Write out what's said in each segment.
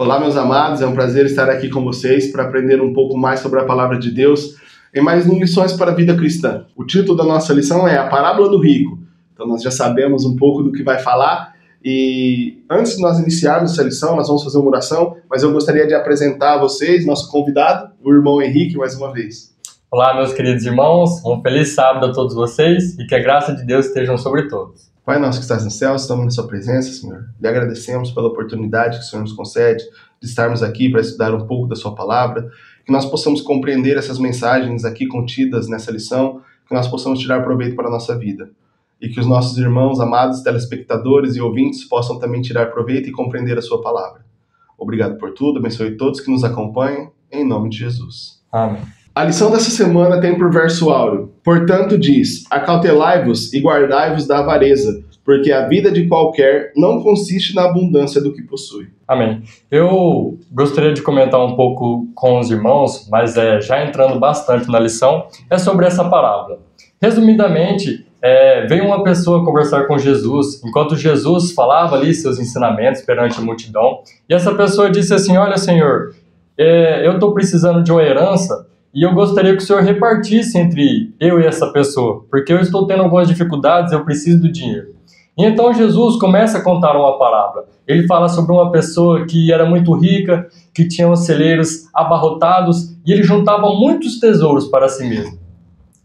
Olá, meus amados, é um prazer estar aqui com vocês para aprender um pouco mais sobre a Palavra de Deus em mais um Lições para a Vida Cristã. O título da nossa lição é A Parábola do Rico. Então nós já sabemos um pouco do que vai falar e antes de nós iniciarmos essa lição, nós vamos fazer uma oração, mas eu gostaria de apresentar a vocês, nosso convidado, o irmão Henrique, mais uma vez. Olá, meus queridos irmãos, um feliz sábado a todos vocês e que a graça de Deus esteja sobre todos. Pai nosso que estás no céu, estamos na sua presença, Senhor. Lhe agradecemos pela oportunidade que o Senhor nos concede de estarmos aqui para estudar um pouco da sua palavra, que nós possamos compreender essas mensagens aqui contidas nessa lição, que nós possamos tirar proveito para a nossa vida. E que os nossos irmãos, amados telespectadores e ouvintes possam também tirar proveito e compreender a sua palavra. Obrigado por tudo, abençoe todos que nos acompanham, em nome de Jesus. Amém. A lição dessa semana tem por verso áureo: portanto diz, acautelai-vos e guardai-vos da avareza, porque a vida de qualquer não consiste na abundância do que possui. Amém. Eu gostaria de comentar um pouco com os irmãos, mas já entrando bastante na lição, é sobre essa parábola. Resumidamente, veio uma pessoa conversar com Jesus, enquanto Jesus falava ali seus ensinamentos perante a multidão, e essa pessoa disse assim: olha, Senhor, eu estou precisando de uma herança, e eu gostaria que o Senhor repartisse entre eu e essa pessoa, porque eu estou tendo algumas dificuldades, eu preciso do dinheiro. E então Jesus começa a contar uma parábola. Ele fala sobre uma pessoa que era muito rica, que tinha os celeiros abarrotados, e ele juntava muitos tesouros para si mesmo.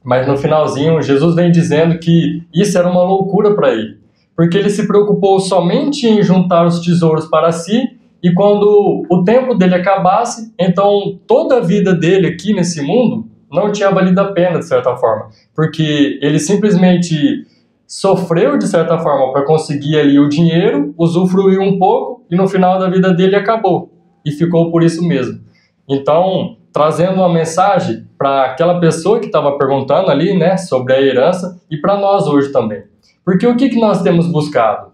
Mas no finalzinho, Jesus vem dizendo que isso era uma loucura para ele, porque ele se preocupou somente em juntar os tesouros para si, e quando o tempo dele acabasse, então toda a vida dele aqui nesse mundo não tinha valido a pena, de certa forma, porque ele simplesmente sofreu, de certa forma, para conseguir ali o dinheiro, usufruiu um pouco, e no final da vida dele acabou, e ficou por isso mesmo. Então, trazendo uma mensagem para aquela pessoa que estava perguntando ali, né, sobre a herança, e para nós hoje também. Porque o que nós temos buscado?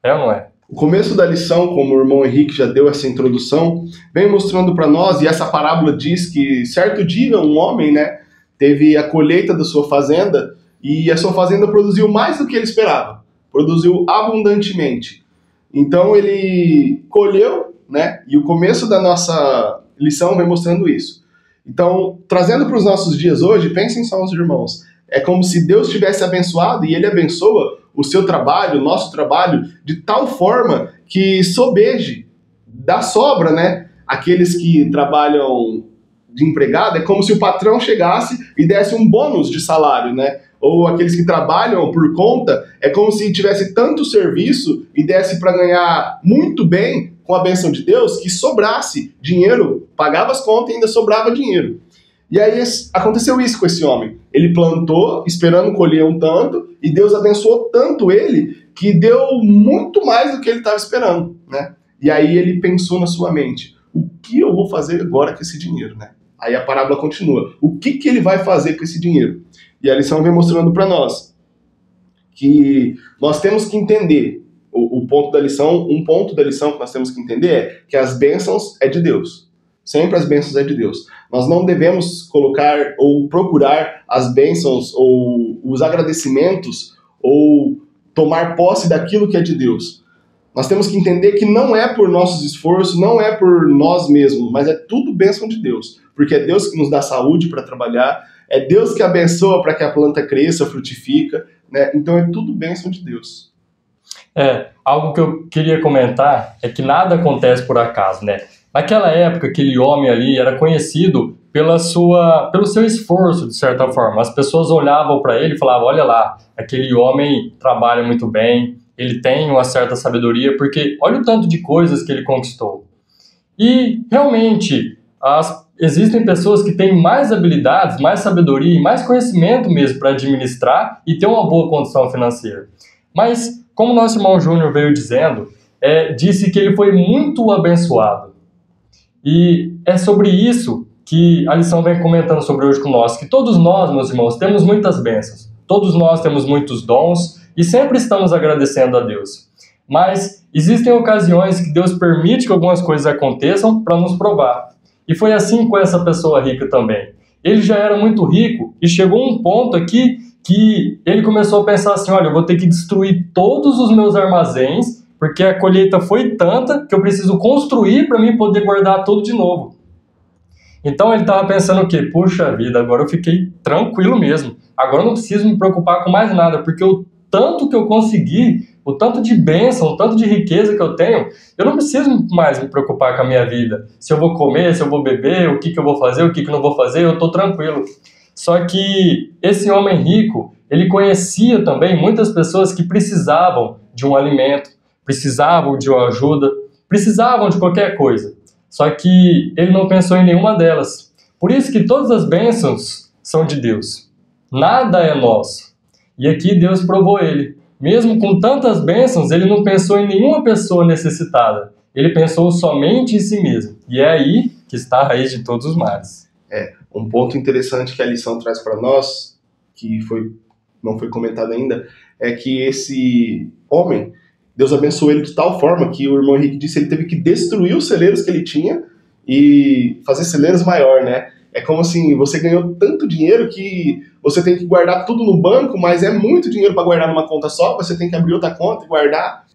É ou não é? O começo da lição, como o irmão Henrique já deu essa introdução, vem mostrando para nós, e essa parábola diz que certo dia um homem, né, teve a colheita da sua fazenda, e a sua fazenda produziu mais do que ele esperava, produziu abundantemente. Então ele colheu, né, e o começo da nossa lição vem mostrando isso. Então, trazendo para os nossos dias hoje, pensem só os irmãos, é como se Deus tivesse abençoado e ele abençoa o seu trabalho, o nosso trabalho, de tal forma que sobeje, dá sobra, né? Aqueles que trabalham de empregado, é como se o patrão chegasse e desse um bônus de salário, né? Ou aqueles que trabalham por conta, é como se tivesse tanto serviço e desse para ganhar muito bem com a bênção de Deus, que sobrasse dinheiro, pagava as contas e ainda sobrava dinheiro. E aí aconteceu isso com esse homem. Ele plantou, esperando colher um tanto, e Deus abençoou tanto ele, que deu muito mais do que ele estava esperando, né? E aí ele pensou na sua mente, o que eu vou fazer agora com esse dinheiro, né? Aí a parábola continua, o que ele vai fazer com esse dinheiro? E a lição vem mostrando para nós que nós temos que entender, um ponto da lição que nós temos que entender é que as bênçãos é de Deus. Sempre as bênçãos é de Deus. Nós não devemos colocar ou procurar as bênçãos ou os agradecimentos ou tomar posse daquilo que é de Deus. Nós temos que entender que não é por nossos esforços, não é por nós mesmos, mas é tudo bênção de Deus. Porque é Deus que nos dá saúde para trabalhar, é Deus que abençoa para que a planta cresça, frutifica, né? Então é tudo bênção de Deus. Algo que eu queria comentar é que nada acontece por acaso, né? Naquela época, aquele homem ali era conhecido pelo seu esforço, de certa forma. As pessoas olhavam para ele e falavam, olha lá, aquele homem trabalha muito bem, ele tem uma certa sabedoria, porque olha o tanto de coisas que ele conquistou. E, realmente, existem pessoas que têm mais habilidades, mais sabedoria e mais conhecimento mesmo para administrar e ter uma boa condição financeira. Mas, como nosso irmão Júnior veio dizendo, disse que ele foi muito abençoado. E é sobre isso que a lição vem comentando sobre hoje com nós, que todos nós, meus irmãos, temos muitas bênçãos. Todos nós temos muitos dons e sempre estamos agradecendo a Deus. Mas existem ocasiões que Deus permite que algumas coisas aconteçam para nos provar. E foi assim com essa pessoa rica também. Ele já era muito rico e chegou um ponto aqui que ele começou a pensar assim, olha, eu vou ter que destruir todos os meus armazéns porque a colheita foi tanta que eu preciso construir para mim poder guardar tudo de novo. Então ele estava pensando o quê? Puxa vida, agora eu fiquei tranquilo mesmo. Agora eu não preciso me preocupar com mais nada, porque o tanto que eu consegui, o tanto de bênção, o tanto de riqueza que eu tenho, eu não preciso mais me preocupar com a minha vida. Se eu vou comer, se eu vou beber, o que eu vou fazer, o que eu não vou fazer, eu estou tranquilo. Só que esse homem rico, ele conhecia também muitas pessoas que precisavam de um alimento, precisavam de uma ajuda, precisavam de qualquer coisa. Só que ele não pensou em nenhuma delas. Por isso que todas as bênçãos são de Deus. Nada é nosso. E aqui Deus provou ele. Mesmo com tantas bênçãos, ele não pensou em nenhuma pessoa necessitada. Ele pensou somente em si mesmo. E é aí que está a raiz de todos os males. Um ponto interessante que a lição traz para nós, que não foi comentado ainda, é que esse homem, Deus abençoou ele de tal forma que o irmão Henrique disse que ele teve que destruir os celeiros que ele tinha e fazer celeiros maior, né? É como assim, você ganhou tanto dinheiro que você tem que guardar tudo no banco, mas é muito dinheiro para guardar numa conta só, você tem que abrir outra conta e guardar.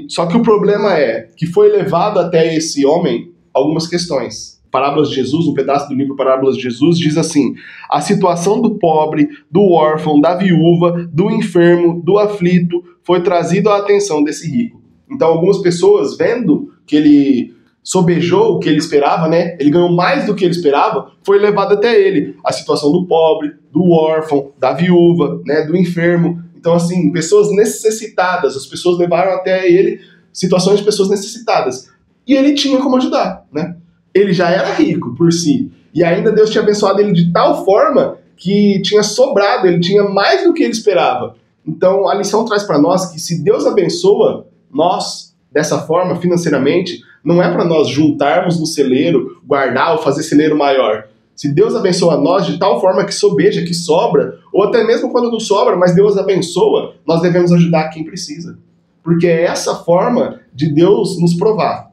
Só que o problema é que foi levado até esse homem algumas questões. Parábolas de Jesus, um pedaço do livro Parábolas de Jesus, diz assim: a situação do pobre, do órfão, da viúva, do enfermo, do aflito, foi trazido à atenção desse rico. Então algumas pessoas, vendo que ele sobejou o que ele esperava, né? Ele ganhou mais do que ele esperava, foi levado até ele. A situação do pobre, do órfão, da viúva, né? Do enfermo. Então assim, pessoas necessitadas, as pessoas levaram até ele situações de pessoas necessitadas. E ele tinha como ajudar, né? Ele já era rico por si. E ainda Deus tinha abençoado ele de tal forma que tinha sobrado, ele tinha mais do que ele esperava. Então a lição traz para nós que se Deus abençoa nós dessa forma financeiramente, não é para nós juntarmos no celeiro, guardar ou fazer celeiro maior. Se Deus abençoa nós de tal forma que sobeja, que sobra, ou até mesmo quando não sobra, mas Deus abençoa, nós devemos ajudar quem precisa. Porque é essa forma de Deus nos provar.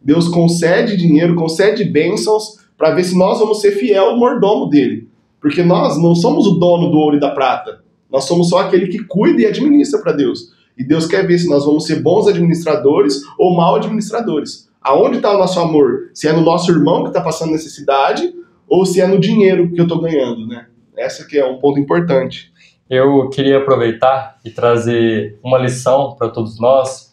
Deus concede dinheiro, concede bênçãos para ver se nós vamos ser fiel ao mordomo dele. Porque nós não somos o dono do ouro e da prata. Nós somos só aquele que cuida e administra para Deus. E Deus quer ver se nós vamos ser bons administradores ou mal administradores. Aonde está o nosso amor? Se é no nosso irmão que está passando necessidade ou se é no dinheiro que eu estou ganhando, né? Essa que é um ponto importante. Eu queria aproveitar e trazer uma lição para todos nós,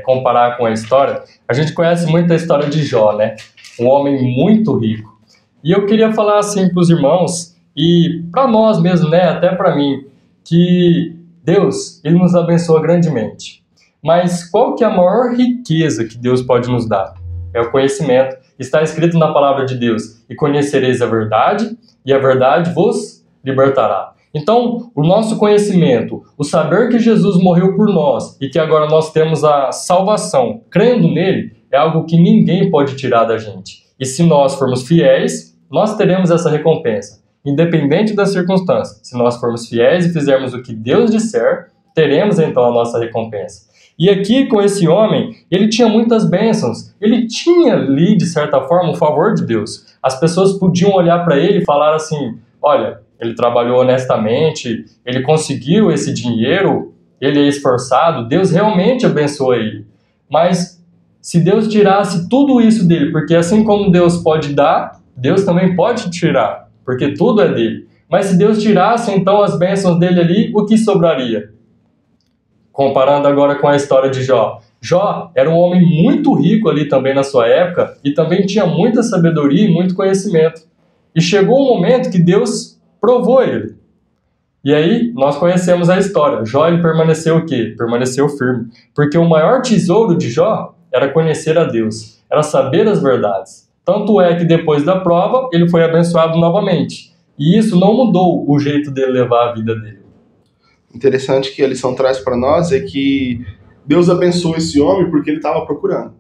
comparar com a história. A gente conhece muito a história de Jó, né? Um homem muito rico. E eu queria falar assim para os irmãos e para nós mesmo, né? Até para mim, que Deus, ele nos abençoa grandemente. Mas qual que é a maior riqueza que Deus pode nos dar? É o conhecimento. Está escrito na palavra de Deus: e conhecereis a verdade, e a verdade vos libertará. Então, o nosso conhecimento, o saber que Jesus morreu por nós e que agora nós temos a salvação, crendo nele, é algo que ninguém pode tirar da gente. E se nós formos fiéis, nós teremos essa recompensa, independente das circunstâncias. Se nós formos fiéis e fizermos o que Deus disser, teremos então a nossa recompensa. E aqui com esse homem, ele tinha muitas bênçãos, ele tinha ali, de certa forma, o favor de Deus. As pessoas podiam olhar para ele e falar assim: olha, ele trabalhou honestamente, ele conseguiu esse dinheiro, ele é esforçado, Deus realmente abençoa ele. Mas se Deus tirasse tudo isso dele, porque assim como Deus pode dar, Deus também pode tirar, porque tudo é dele. Mas se Deus tirasse então as bênçãos dele ali, o que sobraria? Comparando agora com a história de Jó. Jó era um homem muito rico ali também na sua época e também tinha muita sabedoria e muito conhecimento. E chegou um momento que Deus provou ele. E aí, nós conhecemos a história. Jó, ele permaneceu o quê? Permaneceu firme. Porque o maior tesouro de Jó era conhecer a Deus, era saber as verdades. Tanto é que depois da prova, ele foi abençoado novamente. E isso não mudou o jeito dele levar a vida dele. Interessante que a lição traz para nós é que Deus abençoou esse homem porque ele estava procurando.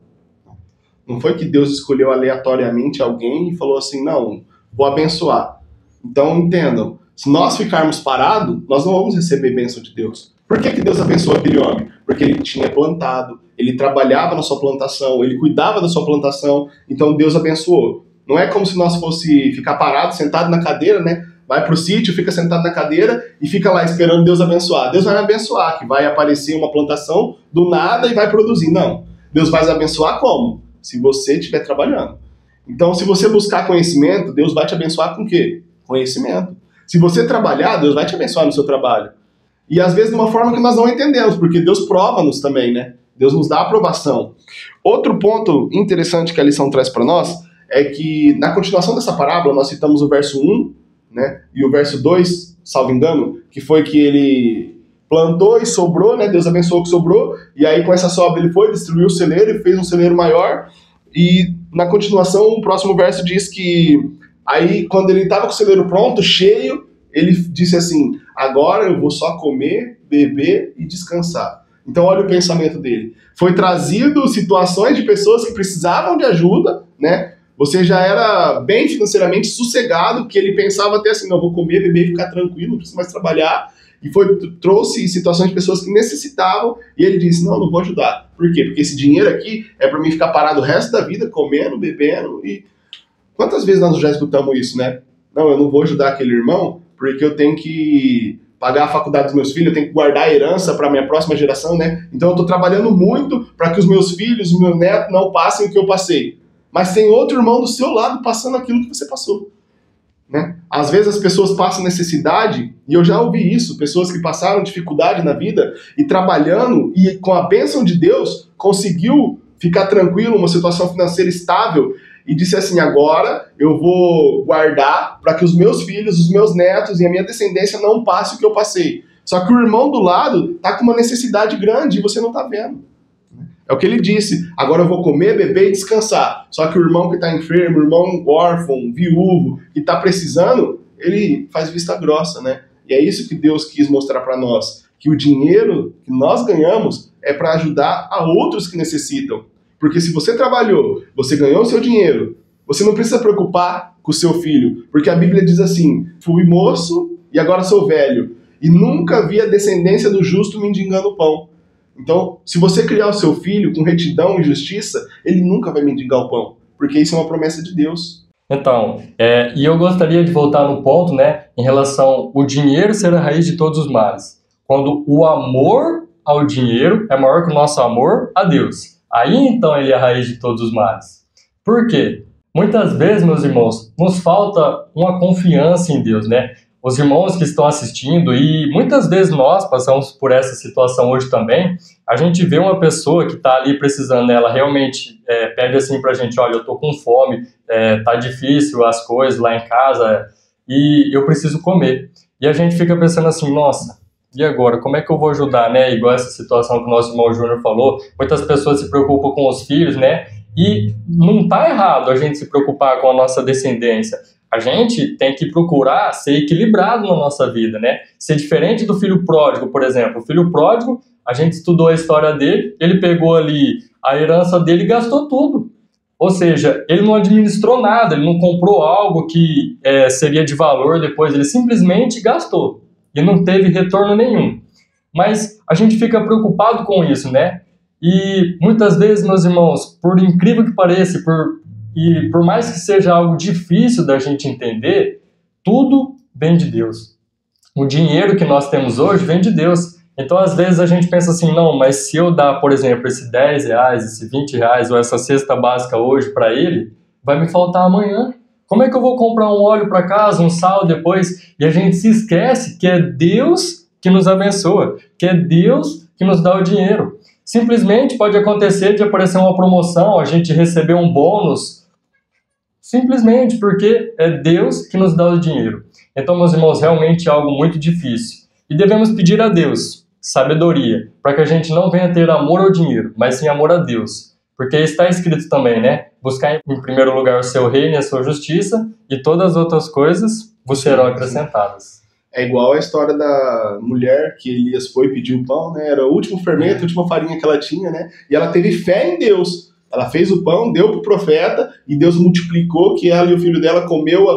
Não foi que Deus escolheu aleatoriamente alguém e falou assim: não, vou abençoar. Então entendam, se nós ficarmos parados, nós não vamos receber bênção de Deus. Por que Deus abençoou aquele homem? Porque ele tinha plantado, ele trabalhava na sua plantação, ele cuidava da sua plantação, então Deus abençoou. Não é como se nós fosse ficar parado, sentado na cadeira, né? vai pro sítio, fica sentado na cadeira e fica lá esperando Deus abençoar. Deus vai me abençoar, que vai aparecer uma plantação do nada e vai produzir. Não. Deus vai abençoar como? Se você estiver trabalhando. Então, se você buscar conhecimento, Deus vai te abençoar com o quê? Conhecimento. Se você trabalhar, Deus vai te abençoar no seu trabalho. E às vezes de uma forma que nós não entendemos, porque Deus prova-nos também, né? Deus nos dá aprovação. Outro ponto interessante que a lição traz para nós é que na continuação dessa parábola nós citamos o verso 1, né? E o verso 2, salvo engano, que foi que ele plantou e sobrou, né? Deus abençoou o que sobrou, e aí com essa sobra ele foi, destruiu o celeiro e fez um celeiro maior. E na continuação, o próximo verso diz que aí quando ele estava com o celeiro pronto, cheio, ele disse assim, agora eu vou só comer, beber e descansar. Então olha o pensamento dele. Foi trazido situações de pessoas que precisavam de ajuda, né? Você já era bem financeiramente sossegado, que ele pensava até assim, não, vou comer, beber e ficar tranquilo, não preciso mais trabalhar. E trouxe situações de pessoas que necessitavam, e ele disse, não vou ajudar. Por quê? Porque esse dinheiro aqui é para mim ficar parado o resto da vida, comendo, bebendo, e quantas vezes nós já escutamos isso, né? Não, eu não vou ajudar aquele irmão, porque eu tenho que pagar a faculdade dos meus filhos, eu tenho que guardar a herança para a minha próxima geração, né? Então eu estou trabalhando muito para que os meus filhos, os meus netos não passem o que eu passei. Mas tem outro irmão do seu lado passando aquilo que você passou. Né? Às vezes as pessoas passam necessidade, e eu já ouvi isso, pessoas que passaram dificuldade na vida e trabalhando, e com a bênção de Deus, conseguiu ficar tranquilo, uma situação financeira estável, e disse assim, agora eu vou guardar para que os meus filhos, os meus netos e a minha descendência não passem o que eu passei. Só que o irmão do lado está com uma necessidade grande e você não está vendo. É o que ele disse, agora eu vou comer, beber e descansar. Só que o irmão que está enfermo, o irmão órfão, viúvo, que está precisando, ele faz vista grossa, né? E é isso que Deus quis mostrar para nós, que o dinheiro que nós ganhamos é para ajudar a outros que necessitam. Porque se você trabalhou, você ganhou o seu dinheiro, você não precisa preocupar com o seu filho, porque a Bíblia diz assim, fui moço e agora sou velho, e nunca vi a descendência do justo mendigando pão. Então, se você criar o seu filho com retidão e justiça, ele nunca vai mendigar o pão, porque isso é uma promessa de Deus. Então, e eu gostaria de voltar no ponto, né, em relação ao dinheiro ser a raiz de todos os males. Quando o amor ao dinheiro é maior que o nosso amor a Deus. Aí, então, ele é a raiz de todos os males. Por quê? Muitas vezes, meus irmãos, nos falta uma confiança em Deus, né? Os irmãos que estão assistindo, e muitas vezes nós passamos por essa situação hoje também, a gente vê uma pessoa que está ali precisando, né, ela realmente pede assim pra gente, olha, eu tô com fome, tá difícil as coisas lá em casa, e eu preciso comer. E a gente fica pensando assim, nossa, e agora, como é que eu vou ajudar, né? Igual essa situação que o nosso irmão Júnior falou, muitas pessoas se preocupam com os filhos, né? E não tá errado a gente se preocupar com a nossa descendência. A gente tem que procurar ser equilibrado na nossa vida, né? Ser diferente do filho pródigo, por exemplo. O filho pródigo, a gente estudou a história dele, ele pegou ali a herança dele e gastou tudo. Ou seja, ele não administrou nada, ele não comprou algo que seria de valor depois, ele simplesmente gastou e não teve retorno nenhum. Mas a gente fica preocupado com isso, né? E muitas vezes, meus irmãos, por incrível que pareça, por mais que seja algo difícil da gente entender, tudo vem de Deus. O dinheiro que nós temos hoje vem de Deus. Então, às vezes, a gente pensa assim, não, mas se eu dar, por exemplo, esse 10 reais, esse 20 reais, ou essa cesta básica hoje para ele, vai me faltar amanhã. Como é que eu vou comprar um óleo para casa, um sal depois? E a gente se esquece que é Deus que nos abençoa, que é Deus que nos dá o dinheiro. Simplesmente pode acontecer de aparecer uma promoção, a gente receber um bônus, simplesmente porque é Deus que nos dá o dinheiro. Então, meus irmãos, realmente é algo muito difícil. E devemos pedir a Deus sabedoria, para que a gente não venha ter amor ao dinheiro, mas sim amor a Deus. Porque está escrito também, né? Buscar em primeiro lugar o seu reino e a sua justiça, e todas as outras coisas vos serão acrescentadas. É igual a história da mulher que Elias foi pedir o pão, né? Era o último fermento, a última farinha que ela tinha, né? E ela teve fé em Deus. Ela fez o pão, deu pro profeta, e Deus multiplicou, que ela e o filho dela comeu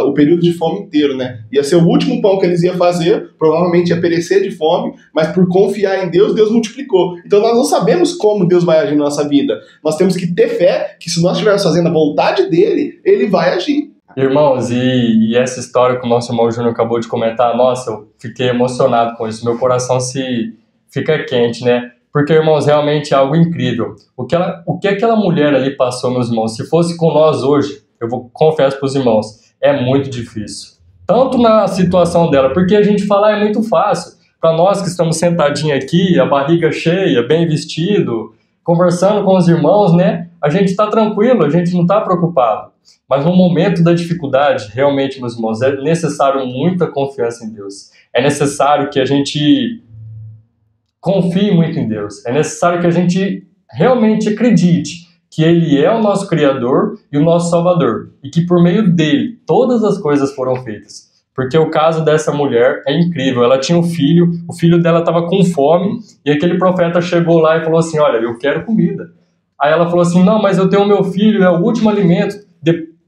o período de fome inteiro, né? Ia ser o último pão que eles iam fazer, provavelmente ia perecer de fome, mas por confiar em Deus, Deus multiplicou. Então nós não sabemos como Deus vai agir na nossa vida. Nós temos que ter fé que se nós estivermos fazendo a vontade dele, ele vai agir. Irmãos, e essa história que o nosso irmão Júnior acabou de comentar, nossa, eu fiquei emocionado com isso, meu coração se fica quente, né? Porque, irmãos, realmente é algo incrível. O que aquela mulher ali passou, meus irmãos, se fosse com nós hoje, confesso para os irmãos, é muito difícil. Tanto na situação dela, porque a gente falar é muito fácil. Para nós que estamos sentadinhos aqui, a barriga cheia, bem vestido, conversando com os irmãos, né? A gente está tranquilo, a gente não está preocupado. Mas no momento da dificuldade, realmente, meus irmãos, é necessário muita confiança em Deus. É necessário que a gente confie muito em Deus. É necessário que a gente realmente acredite que Ele é o nosso Criador e o nosso Salvador. E que por meio dele, todas as coisas foram feitas. Porque o caso dessa mulher é incrível. Ela tinha um filho, o filho dela estava com fome, e aquele profeta chegou lá e falou assim, olha, eu quero comida. Aí ela falou assim, não, mas eu tenho o meu filho, é o último alimento.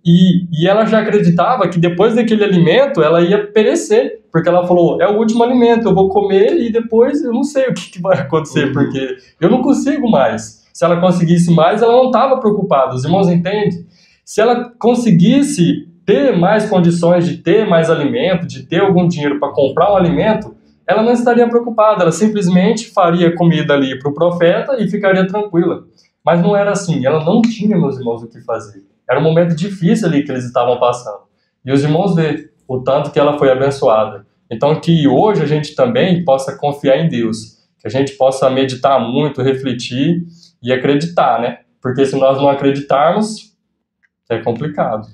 E ela já acreditava que depois daquele alimento ela ia perecer, porque ela falou, é o último alimento, eu vou comer e depois eu não sei o que vai acontecer, porque eu não consigo mais. Se ela conseguisse mais, ela não estava preocupada, os irmãos entendem? Se ela conseguisse ter mais condições de ter mais alimento, de ter algum dinheiro para comprar um alimento, ela não estaria preocupada, ela simplesmente faria comida ali para o profeta e ficaria tranquila. Mas não era assim, ela não tinha, meus irmãos, o que fazer. Era um momento difícil ali que eles estavam passando. E os irmãos vê o tanto que ela foi abençoada. Então que hoje a gente também possa confiar em Deus, que a gente possa meditar muito, refletir e acreditar, né? Porque se nós não acreditarmos, é complicado.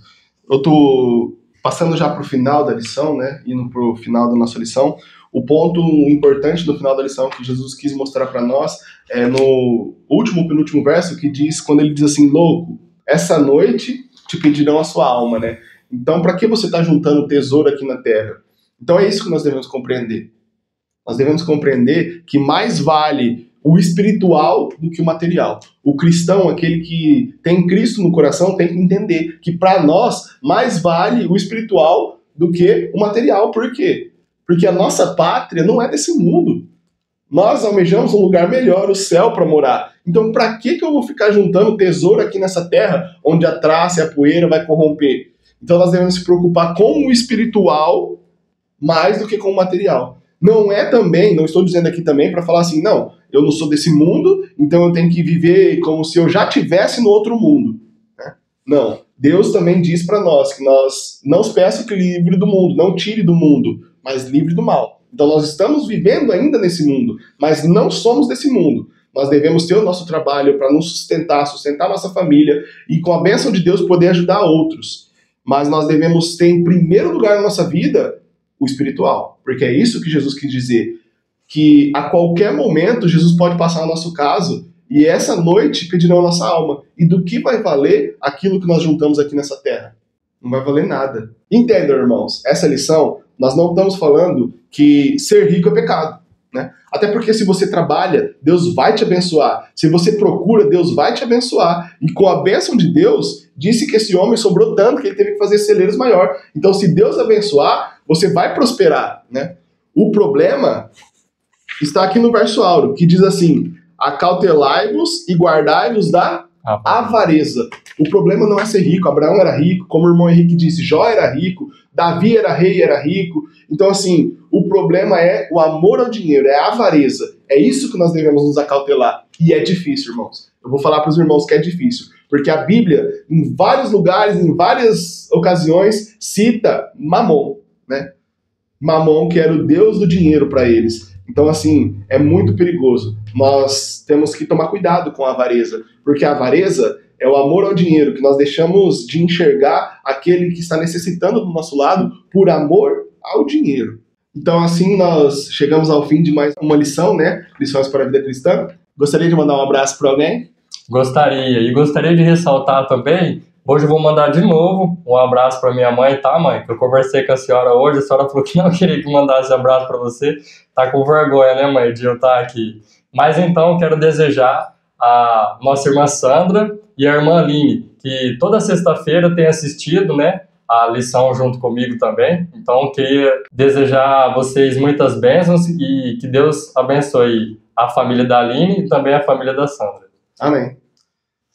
Eu tô passando já para o final da lição, né? Indo para o final da nossa lição. O ponto importante do final da lição que Jesus quis mostrar para nós é no último, penúltimo verso, que diz, quando ele diz assim, louco, essa noite te pedirão a sua alma, né? Então, para que você está juntando tesouro aqui na terra? Então é isso que nós devemos compreender. Nós devemos compreender que mais vale o espiritual do que o material. O cristão, aquele que tem Cristo no coração, tem que entender que para nós mais vale o espiritual do que o material. Por quê? Porque a nossa pátria não é desse mundo. Nós almejamos um lugar melhor, o céu, para morar. Então, para que eu vou ficar juntando tesouro aqui nessa terra, onde a traça e a poeira vai corromper? Então, nós devemos se preocupar com o espiritual mais do que com o material. Não é também, não estou dizendo aqui também para falar assim, não, eu não sou desse mundo, então eu tenho que viver como se eu já estivesse no outro mundo. Né? Não. Deus também diz para nós que nós não se peça que livre do mundo, não tire do mundo, mas livre do mal. Então nós estamos vivendo ainda nesse mundo, mas não somos desse mundo. Nós devemos ter o nosso trabalho para nos sustentar, sustentar a nossa família e com a bênção de Deus poder ajudar outros. Mas nós devemos ter em primeiro lugar na nossa vida o espiritual, porque é isso que Jesus quis dizer, que a qualquer momento Jesus pode passar no nosso caso e essa noite pedirão a nossa alma. E do que vai valer aquilo que nós juntamos aqui nessa terra? Não vai valer nada. Entendam, irmãos, essa lição, nós não estamos falando que ser rico é pecado, né? Até porque se você trabalha, Deus vai te abençoar. Se você procura, Deus vai te abençoar. E com a bênção de Deus, disse que esse homem sobrou tanto que ele teve que fazer celeiros maior. Então, se Deus abençoar, você vai prosperar, né? O problema está aqui no verso áureo, que diz assim, acautelai-vos e guardai-vos da avareza. O problema não é ser rico. Abraão era rico, como o irmão Henrique disse, Jó era rico, Davi era rei, era rico. Então, assim, o problema é o amor ao dinheiro, é a avareza. É isso que nós devemos nos acautelar. E é difícil, irmãos. Eu vou falar para os irmãos que é difícil. Porque a Bíblia, em vários lugares, em várias ocasiões, cita Mamon, né? Mamon, que era o deus do dinheiro para eles. Então, assim, é muito perigoso. Nós temos que tomar cuidado com a avareza, porque a avareza é o amor ao dinheiro, que nós deixamos de enxergar aquele que está necessitando do nosso lado por amor ao dinheiro. Então, assim, nós chegamos ao fim de mais uma lição, né? Lições para a vida cristã. Gostaria de mandar um abraço para alguém? Gostaria. E gostaria de ressaltar também, hoje eu vou mandar de novo um abraço para minha mãe, tá, mãe? Que eu conversei com a senhora hoje, a senhora falou que não queria que mandasse abraço para você. Tá com vergonha, né, mãe, de eu estar aqui. Mas então, quero desejar a nossa irmã Sandra e a irmã Aline, que toda sexta-feira tem assistido, né, a lição junto comigo também. Então, queria desejar a vocês muitas bênçãos e que Deus abençoe a família da Aline e também a família da Sandra. Amém.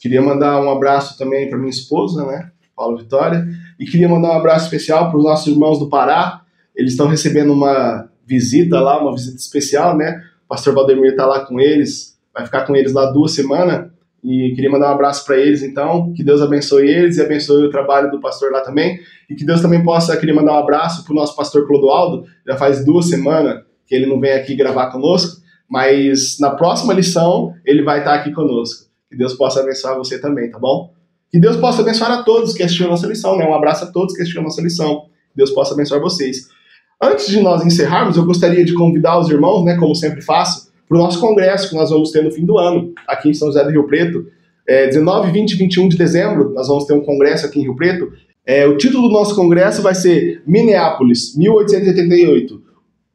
Queria mandar um abraço também para minha esposa, né, Paulo Vitória, e queria mandar um abraço especial para os nossos irmãos do Pará. Eles estão recebendo uma visita lá, uma visita especial, né? O pastor Valdemir está lá com eles, vai ficar com eles lá 2 semanas, e queria mandar um abraço para eles, então, que Deus abençoe eles e abençoe o trabalho do pastor lá também, e que Deus também queria mandar um abraço para o nosso pastor Clodoaldo. Já faz 2 semanas que ele não vem aqui gravar conosco, mas na próxima lição ele vai estar aqui conosco. Que Deus possa abençoar você também, tá bom? Que Deus possa abençoar a todos que assistiram a nossa lição, né? Um abraço a todos que assistiram a nossa lição. Que Deus possa abençoar vocês. Antes de nós encerrarmos, eu gostaria de convidar os irmãos, né, como sempre faço, para o nosso congresso que nós vamos ter no fim do ano, aqui em São José do Rio Preto. 19, 20 e 21 de dezembro, nós vamos ter um congresso aqui em Rio Preto. O título do nosso congresso vai ser Minneapolis, 1888,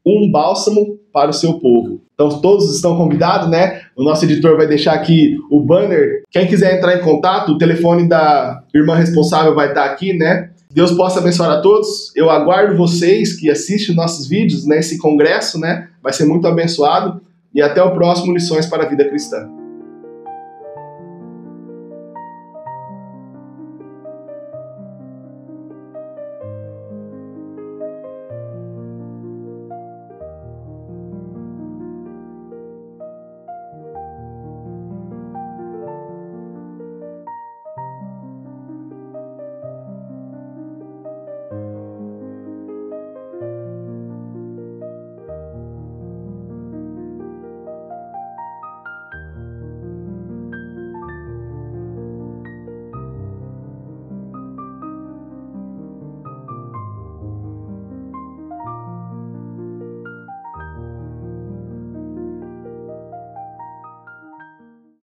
um bálsamo para o seu povo. Então todos estão convidados, né? O nosso editor vai deixar aqui o banner. Quem quiser entrar em contato, o telefone da irmã responsável vai estar aqui, né? Deus possa abençoar a todos. Eu aguardo vocês que assistem nossos vídeos nesse congresso, né? Vai ser muito abençoado. E até o próximo Lições para a Vida Cristã.